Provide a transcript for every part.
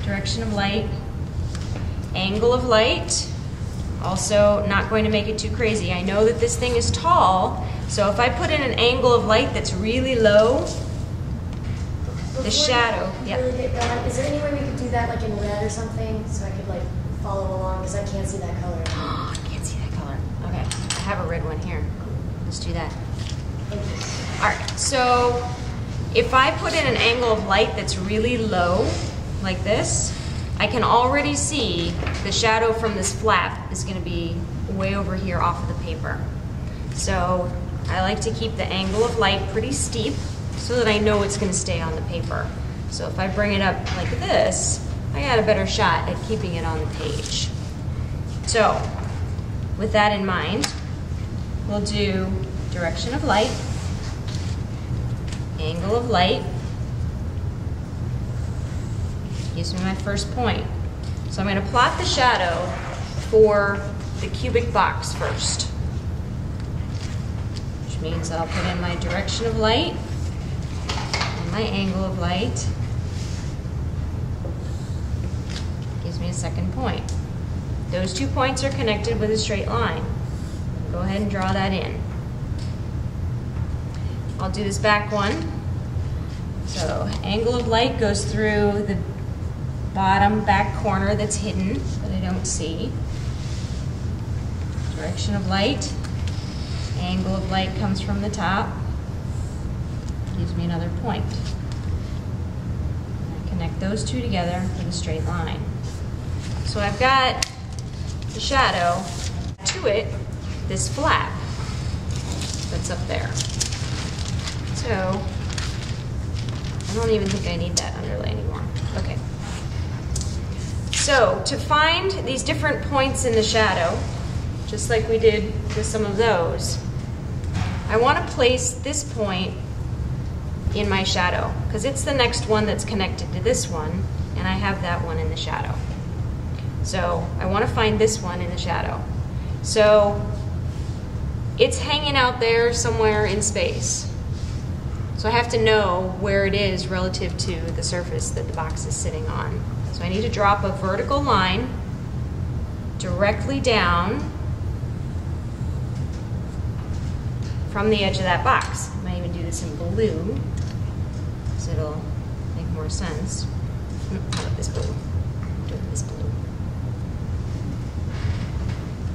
direction of light, angle of light. Also not going to make it too crazy. I know that this thing is tall, so if I put in an angle of light that's really low, the shadow. Yeah. Really get going, is there any way we could do that like in red or something, so I could like follow along, because I can't see that color. I can't see that color. Okay, I have a red one here. Let's do that. Thank you. All right, so if I put in an angle of light that's really low, like this, I can already see the shadow from this flap is going to be way over here off of the paper. So I like to keep the angle of light pretty steep so that I know it's going to stay on the paper. So if I bring it up like this, I got a better shot at keeping it on the page. So with that in mind, we'll do direction of light, angle of light, gives me my first point. So I'm going to plot the shadow for the cubic box first, which means I'll put in my direction of light and my angle of light. Gives me a second point. Those 2 points are connected with a straight line. Go ahead and draw that in. I'll do this back one. So angle of light goes through the bottom back corner that's hidden that I don't see. Direction of light, angle of light comes from the top, gives me another point. And I connect those two together with a straight line. So I've got the shadow, to it, this flap that's up there. So I don't even think I need that underlay anymore. Okay. So to find these different points in the shadow, just like we did with some of those, I want to place this point in my shadow because it's the next one that's connected to this one, and I have that one in the shadow. So I want to find this one in the shadow. So it's hanging out there somewhere in space. So I have to know where it is relative to the surface that the box is sitting on. So I need to drop a vertical line directly down from the edge of that box. I might even do this in blue, because it'll make more sense. How about this blue? Do it this blue.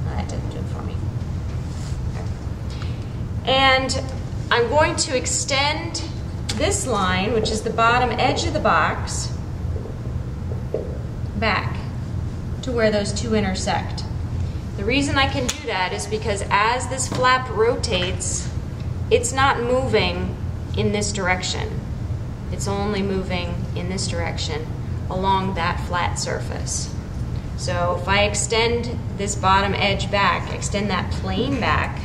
That didn't do it for me. Okay. And I'm going to extend this line, which is the bottom edge of the box, back to where those two intersect. The reason I can do that is because as this flap rotates, it's not moving in this direction. It's only moving in this direction along that flat surface. So if I extend this bottom edge back, extend that plane back,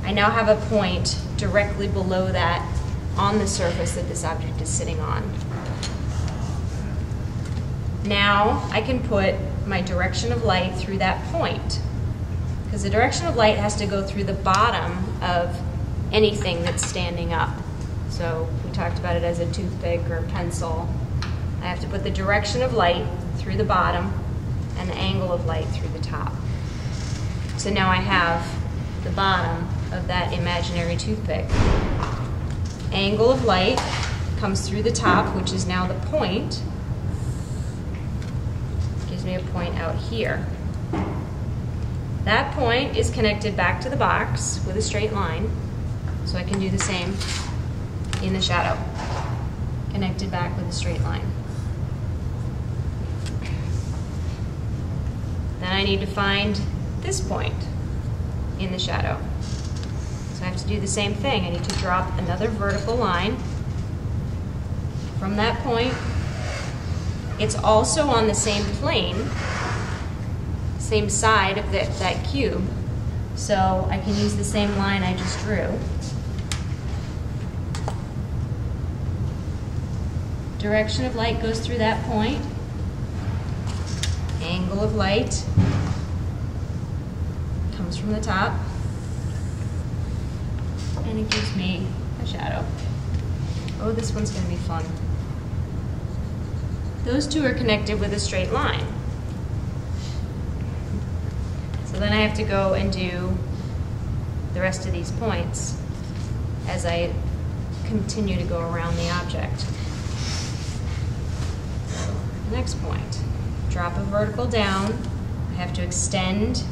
I now have a point directly below that on the surface that this object is sitting on. Now I can put my direction of light through that point, because the direction of light has to go through the bottom of anything that's standing up. So we talked about it as a toothpick or a pencil. I have to put the direction of light through the bottom and the angle of light through the top. So now I have the bottom of that imaginary toothpick. Angle of light comes through the top, which is now the point. Gives me a point out here. That point is connected back to the box with a straight line, so I can do the same in the shadow. Connected back with a straight line. Then I need to find this point in the shadow. So I have to do the same thing. I need to drop another vertical line from that point. It's also on the same plane, same side of that cube, so I can use the same line I just drew. Direction of light goes through that point. Angle of light comes from the top, and it gives me a shadow. Oh, this one's going to be fun. those two are connected with a straight line. So then I have to go and do the rest of these points as I continue to go around the object. Next point, drop a vertical down. I have to extend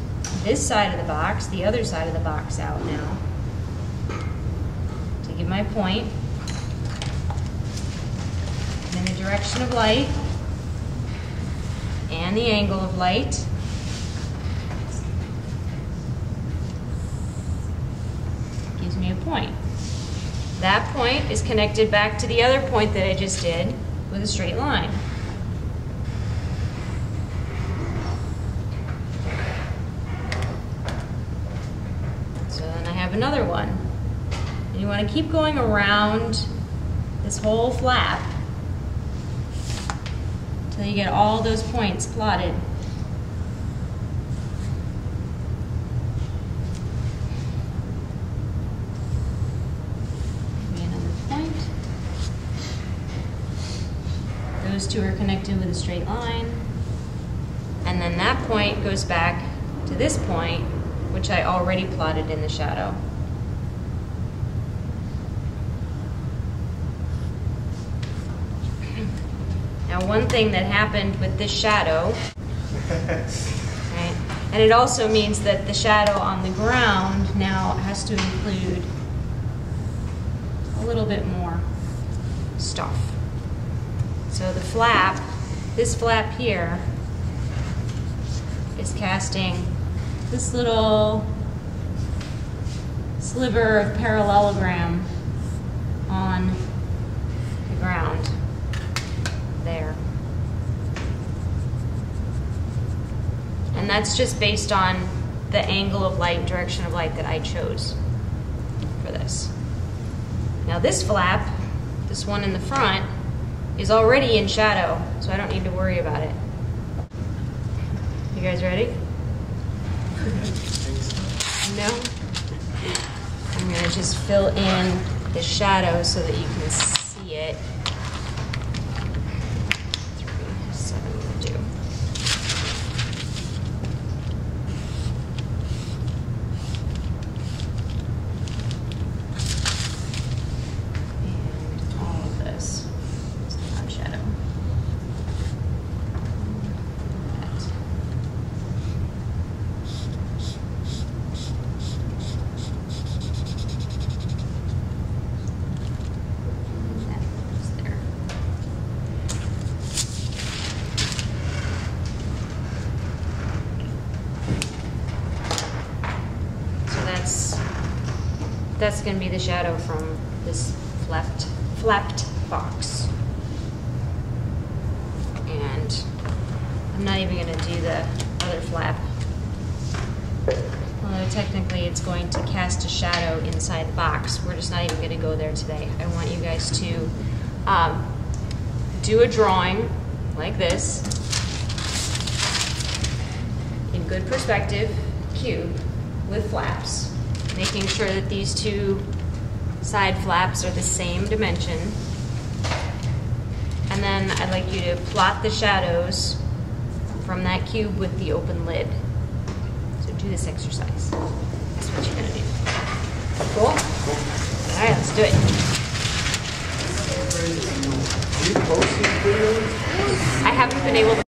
this side of the box, the other side of the box out now to give my point. In the direction of light and the angle of light. Gives me a point. That point is connected back to the other point that I just did with a straight line. So then I have another one. And you want to keep going around this whole flap until you get all those points plotted. Those two are connected with a straight line. And then that point goes back to this point, which I already plotted in the shadow. Now, one thing that happened with this shadow, right, and it also means that the shadow on the ground now has to include a little bit more stuff. So the flap, this flap here, is casting this little sliver of parallelogram on the ground there. And that's just based on the angle of light, direction of light that I chose for this. Now this flap, this one in the front, is already in shadow, so I don't need to worry about it. You guys ready? No? I'm gonna just fill in the shadow so that you can see it. 3, 7 will do. And all of this is not shadow. That's going to be the shadow from this flapped box. And I'm not even going to do the other flap. Although technically it's going to cast a shadow inside the box. We're just not even going to go there today. I want you guys to do a drawing like this in good perspective, cube with flaps, making sure that these two side flaps are the same dimension. And then I'd like you to plot the shadows from that cube with the open lid. So do this exercise. That's what you're gonna do. Cool? All right, let's do it. I haven't been able to